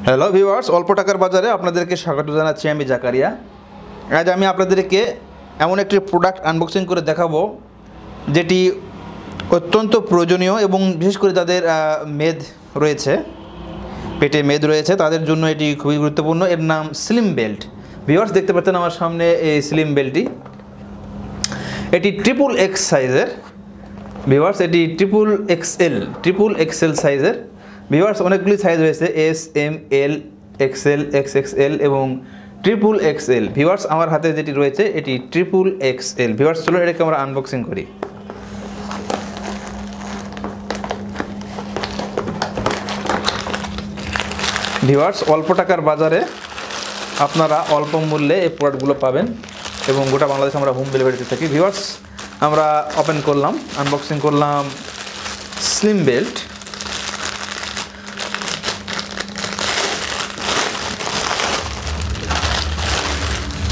Hello viewers, অল্প টাকার বাজারে আপনাদেরকে স্বাগত জানাচ্ছি। আমি জাকারিয়া। আজ আমি আপনাদেরকে এমন একটি প্রোডাক্ট আনবক্সিং করে দেখাবো যেটি অত্যন্ত প্রয়োজনীয় এবং বিশেষ করে যাদের মেদ রয়েছে, পেটে মেদ রয়েছে, তাদের জন্য এটি খুবই গুরুত্বপূর্ণ। এর নাম স্লিম বেল্ট। ভিউয়ার্স, দেখতে পাচ্ছেন আমার সামনে এই স্লিম বেল্টটি। এটি ট্রিপল এক্স সাইজের। ভিউয়ার্স, এটি ট্রিপল এক্সেল সাইজের। ভিউয়ার্স, অনেকগুলি সাইজ রয়েছে, এস, এম, এল, এক্সএল, এক্সএক্সএল এবং ট্রিপল এক্সএল। ভিউয়ার্স, আমার হাতে যেটি রয়েছে এটি ট্রিপল এক্সএল। ভিউয়ার্স, চলুন এটাকে আমরা আনবক্সিং করি। ভিউয়ার্স, অল্প টাকার বাজারে আপনারা অল্প মূল্যে এই প্রোডাক্টগুলো পাবেন এবং গোটা বাংলাদেশে আমরা হোম ডেলিভারি দিতে থাকি। ভিউয়ার্স, আমরা ওপেন করলাম, আনবক্সিং করলাম স্লিম বেল্ট।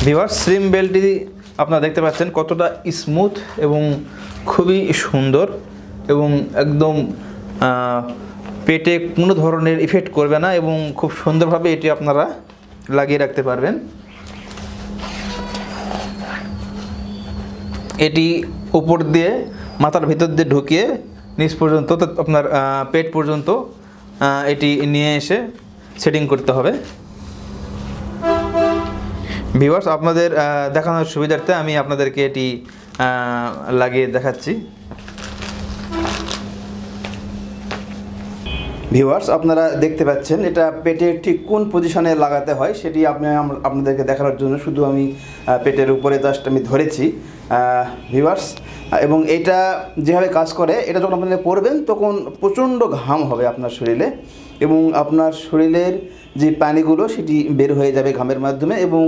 ভিউয়ার্স, স্লিম বেল্টটি আপনারা দেখতে পাচ্ছেন কতটা স্মুথ এবং খুবই সুন্দর এবং একদম পেটে কোনো ধরনের ইফেক্ট করবে না এবং খুব সুন্দরভাবে এটি আপনারা লাগিয়ে রাখতে পারবেন। এটি উপর দিয়ে মাথার ভিতর দিয়ে ঢুকিয়ে নিচ পর্যন্ত আপনার পেট পর্যন্ত এটি নিয়ে এসে সেটিং করতে হবে। ভিউয়ার্স, আপনাদের দেখানোর সুবিধার্থে আমি আপনাদেরকে এটি লাগিয়ে দেখাচ্ছি। ভিউয়ার্স, আপনারা দেখতে পাচ্ছেন এটা পেটের ঠিক কোন পজিশনে লাগাতে হয় সেটি আপনাদেরকে দেখানোর জন্য শুধু আমি পেটের উপরে জাস্ট আমি ধরেছি ভিউয়ার্স। এবং এটা যেভাবে কাজ করে, এটা যখন আপনারা পরবেন তখন প্রচণ্ড ঘাম হবে আপনার শরীরে এবং আপনার শরীরের যে পানিগুলো সেটি বের হয়ে যাবে ঘামের মাধ্যমে এবং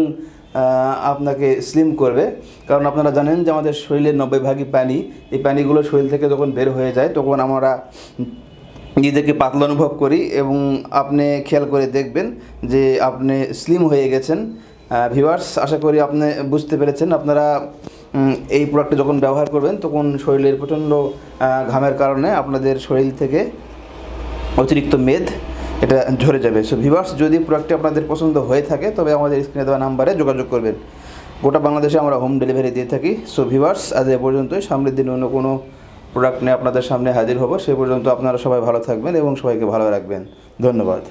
আপনাকে স্লিম করবে। কারণ আপনারা জানেন যে আমাদের শরীরের 90% পানি। এই পানিগুলো শরীর থেকে যখন বের হয়ে যায় তখন আমরা নিজেকে পাতলা অনুভব করি এবং আপনি খেয়াল করে দেখবেন যে আপনি স্লিম হয়ে গেছেন। ভিউয়ার্স, আশা করি আপনি বুঝতে পেরেছেন। আপনারা এই প্রোডাক্টটা যখন ব্যবহার করবেন তখন শরীরের প্রচণ্ড ঘামের কারণে আপনাদের শরীর থেকে অতিরিক্ত মেদ এটা ঝরে যাবে। সো ভিউয়ার্স, যদি প্রোডাক্টটি আপনাদের পছন্দ হয়ে থাকে তবে আমাদের স্ক্রিনে দেওয়া নাম্বারে যোগাযোগ করবেন। গোটা বাংলাদেশে আমরা হোম ডেলিভারি দিয়ে থাকি। সো ভিউয়ার্স, আজ এ পর্যন্তই। সামনের দিন অন্য কোনো প্রোডাক্ট নিয়ে আপনাদের সামনে হাজির হব। সে পর্যন্ত আপনারা সবাই ভালো থাকবেন এবং সবাইকে ভালো রাখবেন। ধন্যবাদ।